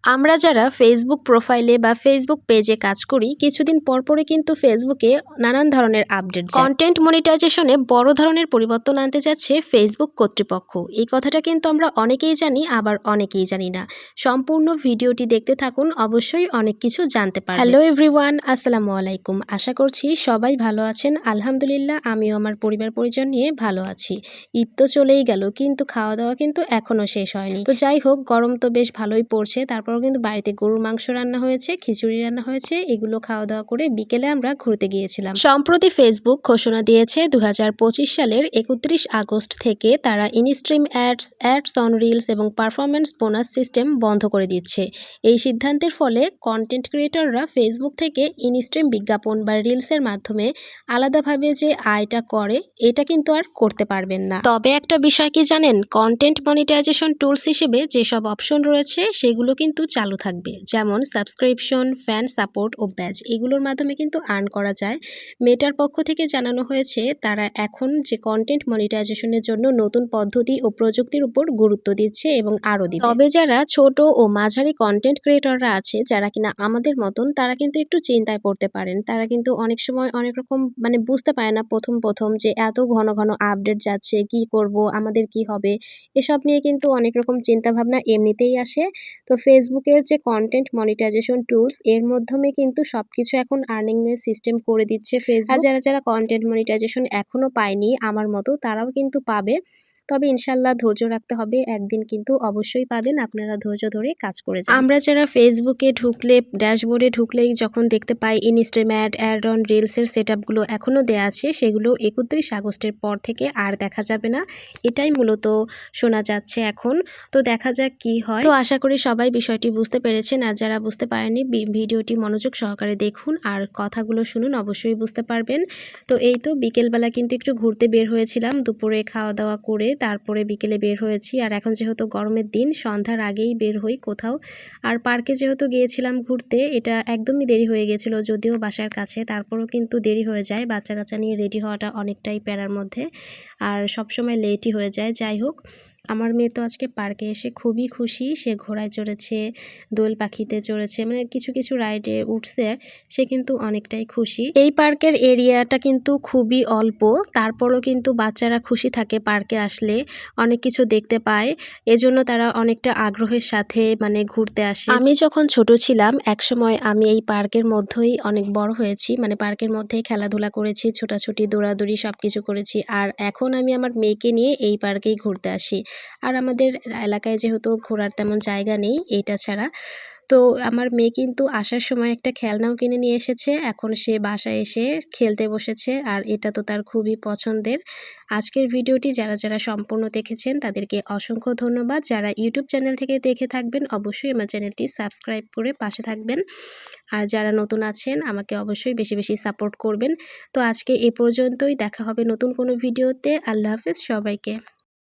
আমরা যারা ফেসবুক প্রোফাইলে বা ফেসবুক পেজে কাজ করি কিছুদিন পরপরই কিন্তু ফেসবুকে নানান ধরনের আপডেট কন্টেন্ট মনিটাইজেশনে বড় ধরনের পরিবর্তন আনতে যাচ্ছে ফেসবুক কর্তৃপক্ষ। এই কথাটা কিন্তু আমরা অনেকেই জানি, আবার অনেকেই জানি না। সম্পূর্ণ ভিডিওটি দেখতে থাকুন, অবশ্যই অনেক কিছু জানতে পারবেন। হ্যালো এভরিওয়ান, আসসালামু আলাইকুম। আশা করছি সবাই ভালো আছেন। আলহামদুলিল্লাহ, আমিও আমার পরিবার পরিজন নিয়ে ভালো আছি। ঈদ তো চলেই গেল, কিন্তু খাওয়া দাওয়া কিন্তু এখনো শেষ হয়নি। তো যাই হোক, গরম তো বেশ ভালোই পড়ছে, তারপরও কিন্তু বাড়িতে গরুর মাংস রান্না হয়েছে, খিচুড়ি রান্না হয়েছে। এগুলো খাওয়া দাওয়া করে বিকেলে আমরা ঘুরতে গিয়েছিলাম। সম্প্রতি ফেসবুক ঘোষণা দিয়েছে 2025 সালের 31 আগস্ট থেকে তারা ইনস্ট্রিম অ্যাডস অন রিলস এবং পারফরমেন্স বোনাস সিস্টেম বন্ধ করে দিচ্ছে। এই সিদ্ধান্তের ফলে কন্টেন্ট ক্রিয়েটররা ফেসবুক থেকে ইনস্ট্রিম বিজ্ঞাপন বা রিলসের মাধ্যমে আলাদাভাবে যে আয়টা করে, এটা কিন্তু আর করতে পারবেন না। তবে একটা বিষয় কি জানেন, কন্টেন্ট মনিটাইজেশন টুলস হিসেবে যেসব অপশন রয়েছে সেগুলো কিন্তু চালু থাকবে। যেমন সাবস্ক্রিপশন, ফ্যান সাপোর্ট ও ব্যাজ, এগুলোর মাধ্যমে কিন্তু আর্ন করা যায়। মেটার পক্ষ থেকে জানানো হয়েছে তারা এখন যে কন্টেন্ট মনিটাইজেশনের জন্য নতুন পদ্ধতি ও প্রযুক্তির উপর গুরুত্ব দিচ্ছে এবং আরও দিবে। তবে যারা ছোট ও মাঝারি কন্টেন্ট ক্রিয়েটররা আছে, যারা কিনা আমাদের মতন, তারা কিন্তু একটু চিন্তায় পড়তে পারেন। তারা কিন্তু অনেক সময় অনেক রকম বুঝতে পারে না প্রথম যে এত ঘন ঘন আপডেট যাচ্ছে, কি করব, আমাদের কি হবে, এসব নিয়ে কিন্তু অনেক রকম চিন্তাভাবনা এমনিতেই আসে। তো ফেসবুকের যে কন্টেন্ট মনিটাইজেশন টুলস, এর মাধ্যমে কিন্তু সবকিছু এখন আর্নিং এর সিস্টেম করে দিচ্ছে ফেসবুক। আর যারা কন্টেন্ট মনিটাইজেশন এখনো পায়নি আমার মতো, তারাও কিন্তু পাবে। তবে ইনশাল্লাহ ধৈর্য রাখতে হবে, একদিন কিন্তু অবশ্যই পাবেন। আপনারা ধৈর্য ধরে কাজ করে যান। আমরা যারা ফেসবুকে ঢুকলে, ড্যাশবোর্ডে ঢুকলেই যখন দেখতে পাই ইনস্ট্রিম অ্যাড অন রিলসের সেটআপগুলো এখনও দেওয়া আছে, সেগুলো 31 আগস্টের পর থেকে আর দেখা যাবে না, এটাই মূলত শোনা যাচ্ছে এখন। তো দেখা যাক কি হয়। তো আশা করি সবাই বিষয়টি বুঝতে পেরেছেন, আর যারা বুঝতে পারেননি ভিডিওটি মনোযোগ সহকারে দেখুন আর কথাগুলো শুনুন, অবশ্যই বুঝতে পারবেন। তো এই তো বিকেলবেলা কিন্তু একটু ঘুরতে বের হয়েছিলাম, দুপুরে খাওয়া দাওয়া করে তারপরে বিকেলে বের হয়েছি। আর এখন যেহেতু গরমের দিন, সন্ধ্যার আগেই বের হই কোথাও। আর পার্কে যেহেতু গিয়েছিলাম ঘুরতে, এটা একদমই দেরি হয়ে গেছিলো, যদিও বাসার কাছে, তারপরেও কিন্তু দেরি হয়ে যায়। বাচ্চা কাচ্চা নিয়ে রেডি হওয়াটা অনেকটাই প্যারার মধ্যে, আর সবসময় লেটই হয়ে যায়। যাই হোক, আমার মেয়ে তো আজকে পার্কে এসে খুবই খুশি। সে ঘোড়ায় চড়েছে, দোয়েল পাখিতে চড়েছে, কিছু কিছু রাইডে উঠছে। সে কিন্তু অনেকটাই খুশি। এই পার্কের এরিয়াটা কিন্তু খুবই অল্প, তারপরও কিন্তু বাচ্চারা খুশি থাকে পার্কে আসলে, অনেক কিছু দেখতে পায়। এজন্য তারা অনেকটা আগ্রহের সাথে ঘুরতে আসে। আমি যখন ছোট ছিলাম, একসময় আমি এই পার্কের মধ্যেই অনেক বড় হয়েছি, পার্কের মধ্যেই খেলাধুলা করেছি, ছোটাছুটি, দৌড়াদৌড়ি সবকিছু করেছি। আর এখন আমি আমার মেয়েকে নিয়ে এই পার্কেই ঘুরতে আসি। আর আমাদের এলাকায় যেহেতু ঘোরার তেমন জায়গা নেই এটা ছাড়া, তো আমার মেয়ে কিন্তু আসার সময় একটা খেলনাও কিনে নিয়ে এসেছে। এখন সে বাসায় এসে খেলতে বসেছে, আর এটা তো তার খুবই পছন্দের। আজকের ভিডিওটি যারা সম্পূর্ণ দেখেছেন তাদেরকে অসংখ্য ধন্যবাদ। যারা ইউটিউব চ্যানেল থেকে দেখে থাকবেন, অবশ্যই আমার চ্যানেলটি সাবস্ক্রাইব করে পাশে থাকবেন। আর যারা নতুন আছেন, আমাকে অবশ্যই বেশি বেশি সাপোর্ট করবেন। তো আজকে এ পর্যন্তই, দেখা হবে নতুন কোনো ভিডিওতে। আল্লাহ হাফেজ সবাইকে।